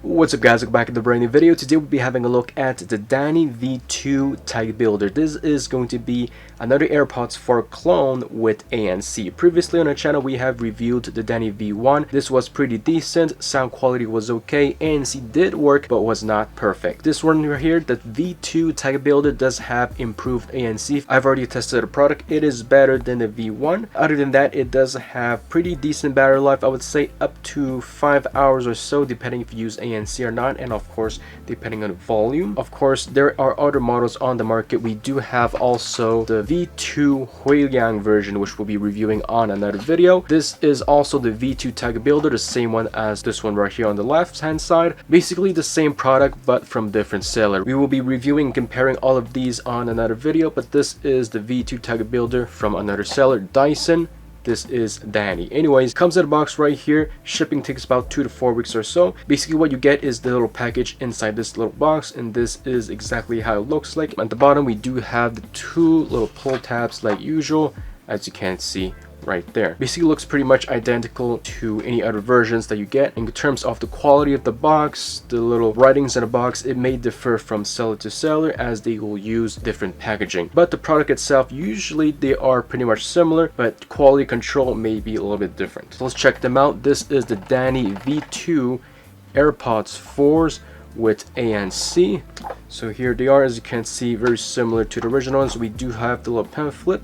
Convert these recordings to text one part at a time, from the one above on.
What's up guys, welcome back to the brand new video. Today we'll be having a look at the Danny V2 Tag Builder. This is going to be another AirPods 4 clone with ANC. Previously on our channel we have reviewed the Danny V1. This was pretty decent, sound quality was okay, ANC did work but was not perfect. This one right here, the V2 Tag Builder, does have improved ANC. I've already tested the product, it is better than the V1. Other than that, it does have pretty decent battery life. I would say up to 5 hours or so, depending if you use ANC or not, and of course depending on the volume. Of course there are other models on the market. We do have also the V2 Huiliang version, which we'll be reviewing on another video. This is also the V2 Tag Builder, the same one as this one right here on the left hand side. Basically the same product but from different seller. We will be reviewing and comparing all of these on another video, but this is the V2 Tag Builder from another seller, Dyson. This is Danny. Anyways, comes in a box right here. Shipping takes about 2 to 4 weeks or so. Basically what you get is the little package inside this little box, and this is exactly how it looks like. At the bottom we do have the 2 little pull tabs like usual, as you can see right there. Basically looks pretty much identical to any other versions that you get. In terms of the quality of the box, the little writings in the box, it may differ from seller to seller as they will use different packaging, but the product itself, usually they are pretty much similar, but quality control may be a little bit different. So let's check them out. This is the Danny V2 AirPods 4s with ANC. So here they are, as you can see, very similar to the original ones. We do have the little pen flip,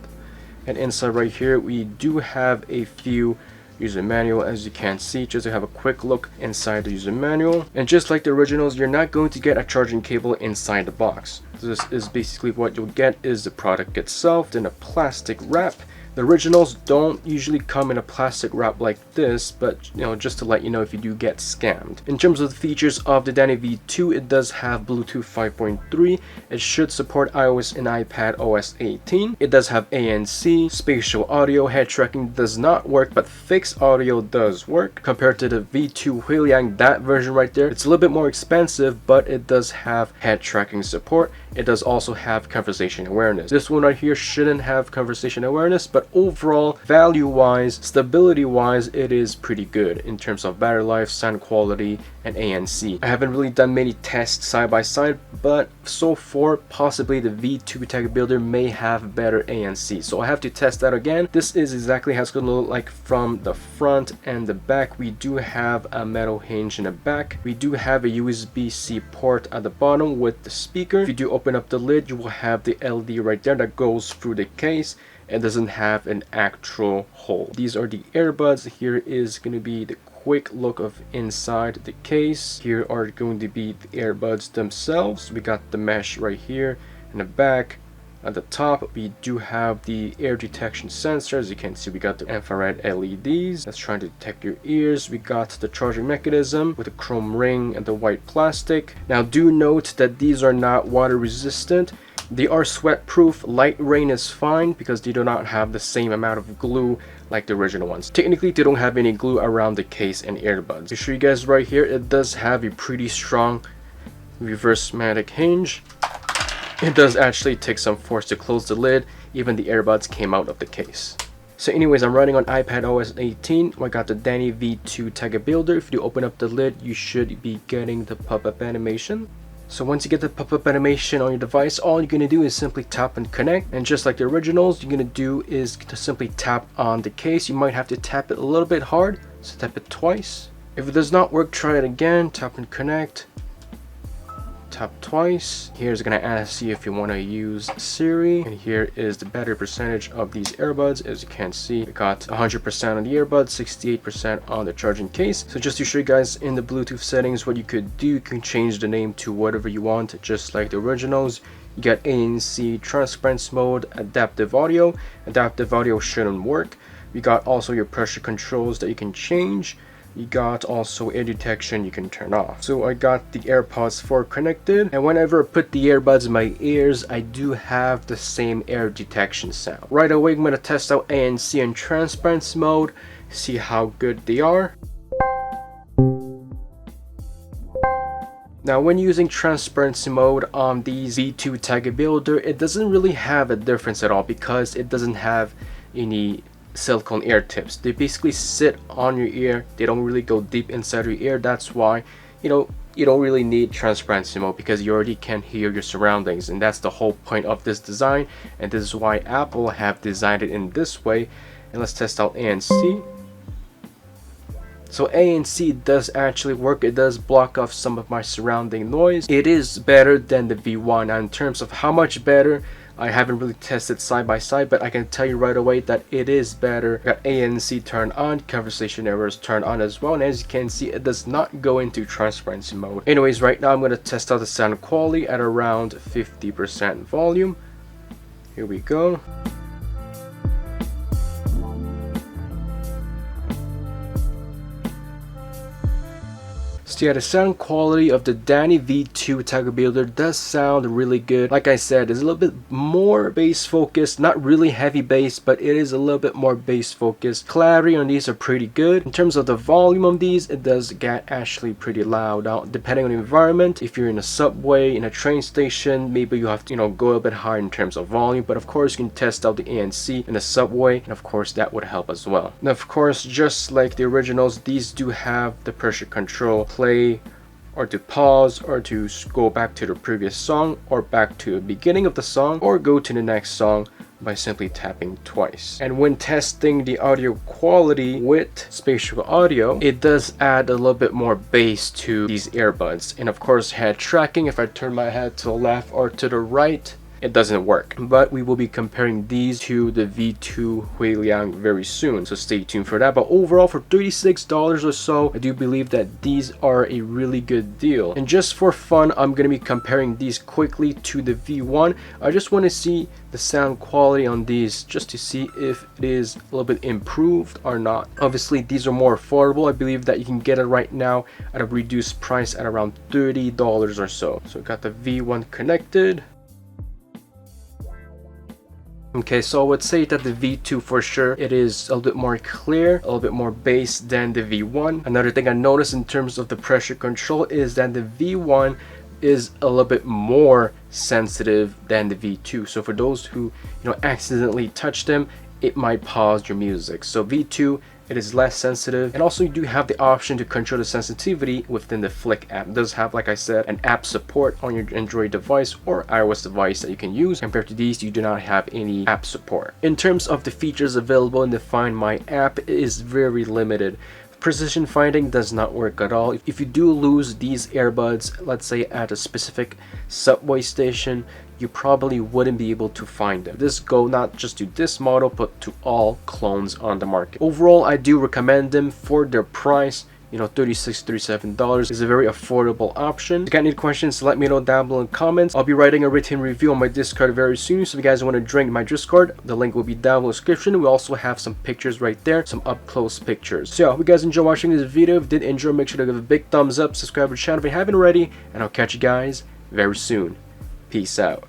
and inside right here we do have a few user manual. As you can see, just to have a quick look inside the user manual, and just like the originals, you're not going to get a charging cable inside the box. This is basically what you'll get is the product itself in a plastic wrap. The originals don't usually come in a plastic wrap like this, but you know, just to let you know if you do get scammed. In terms of the features of the Danny V2, it does have Bluetooth 5.3. It should support iOS and iPad OS 18. It does have ANC, spatial audio. Head tracking does not work, but fixed audio does work. Compared to the V2 Huiliang, that version right there, it's a little bit more expensive, but it does have head tracking support. It does also have conversation awareness. This one right here shouldn't have conversation awareness, but overall, value wise, stability wise, it is pretty good in terms of battery life, sound quality, and ANC. I haven't really done many tests side by side, but so far possibly the V2 Tag Builder may have better ANC, so I have to test that again. This is exactly how it's going to look like from the front and the back. We do have a metal hinge in the back. We do have a USB-C port at the bottom with the speaker. If you do open up the lid, you will have the LED right there that goes through the case. It doesn't have an actual hole. These are the earbuds. Here is going to be the quick look of inside the case. Here are going to be the earbuds themselves. We got the mesh right here in the back. At the top we do have the air detection sensor. As you can see, we got the infrared LEDs that's trying to detect your ears. We got the charging mechanism with the chrome ring and the white plastic. Now do note that these are not water resistant. They are sweat proof. Light rain is fine because they do not have the same amount of glue like the original ones. Technically they don't have any glue around the case and earbuds. To show you guys right here, it does have a pretty strong reverse magnetic hinge. It does actually take some force to close the lid. Even the earbuds came out of the case. So anyways, I'm running on iPad OS 18. I got the Danny V2 Tag Builder. If you open up the lid, you should be getting the pop-up animation. So once you get the pop-up animation on your device, all you're going to do is simply tap and connect. And just like the originals, you're going to do is to simply tap on the case. You might have to tap it a little bit hard, so tap it twice. If it does not work, try it again. Tap and connect. Tap twice. Here's going to ask you if you want to use Siri, and here is the battery percentage of these earbuds. As you can see, we got 100% on the earbuds, 68% on the charging case. So just to show you guys in the Bluetooth settings what you could do, you can change the name to whatever you want, just like the originals. You got ANC, transparency mode, adaptive audio. Adaptive audio shouldn't work. We got also your pressure controls that you can change. You got also air detection you can turn off. So I got the AirPods 4 connected, and whenever I put the earbuds in my ears, I do have the same air detection sound. Right away, I'm going to test out ANC and transparency mode, see how good they are. Now when using transparency mode on the V2 Tag Builder, it doesn't really have a difference at all because it doesn't have any silicone ear tips. They basically sit on your ear. They don't really go deep inside your ear. That's why, you know, you don't really need transparency mode, because you already can hear your surroundings, and that's the whole point of this design, and this is why Apple have designed it in this way. And let's test out ANC. So ANC does actually work. It does block off some of my surrounding noise. It is better than the V1. Now in terms of how much better, I haven't really tested side by side, but I can tell you right away that it is better. Got ANC turned on, conversation errors turned on as well, and as you can see, it does not go into transparency mode. Anyways, right now I'm going to test out the sound quality at around 50% volume. Here we go. So yeah, the sound quality of the Danny V2 Tiger Builder does sound really good. Like I said, it's a little bit more bass focused, not really heavy bass, but it is a little bit more bass focused. Clarity on these are pretty good. In terms of the volume of these, it does get actually pretty loud. Now, depending on the environment, if you're in a subway, in a train station, maybe you have to, go a bit higher in terms of volume, but of course you can test out the ANC in the subway, and of course that would help as well. Now, of course, just like the originals, these do have the pressure control, play or to pause, or to go back to the previous song, or back to the beginning of the song, or go to the next song by simply tapping twice. And when testing the audio quality with spatial audio, it does add a little bit more bass to these earbuds. And of course, head tracking, if I turn my head to the left or to the right, it doesn't work. But we will be comparing these to the V2 Huiliang very soon, so stay tuned for that. But overall, for $36 or so, I do believe that these are a really good deal. And just for fun, I'm going to be comparing these quickly to the V1. I just want to see the sound quality on these, just to see if it is a little bit improved or not. Obviously, these are more affordable. I believe that you can get it right now at a reduced price at around $30 or so. So I got the V1 connected. Okay, so I would say that the V2 for sure, it is a little bit more clear, a little bit more bass than the V1. Another thing I noticed in terms of the pressure control is that the V1 is a little bit more sensitive than the V2. So for those who, accidentally touch them, it might pause your music. So V2, it is less sensitive, and also you do have the option to control the sensitivity within the Flick app. It does have, like I said, an app support on your Android device or iOS device that you can use. Compared to these, you do not have any app support. In terms of the features available in the Find My app, it is very limited. Precision finding does not work at all. If you do lose these earbuds, let's say at a specific subway station, you probably wouldn't be able to find them. This go not just to this model, but to all clones on the market. Overall, I do recommend them for their price. $36, $37 is a very affordable option. If you got any questions, let me know down below in the comments. I'll be writing a written review on my Discord very soon, so if you guys want to join my Discord, the link will be down in the description. We also have some pictures right there, some up close pictures. So yeah, I hope you guys enjoy watching this video. If you did enjoy, make sure to give a big thumbs up, subscribe to the channel if you haven't already, and I'll catch you guys very soon. Peace out.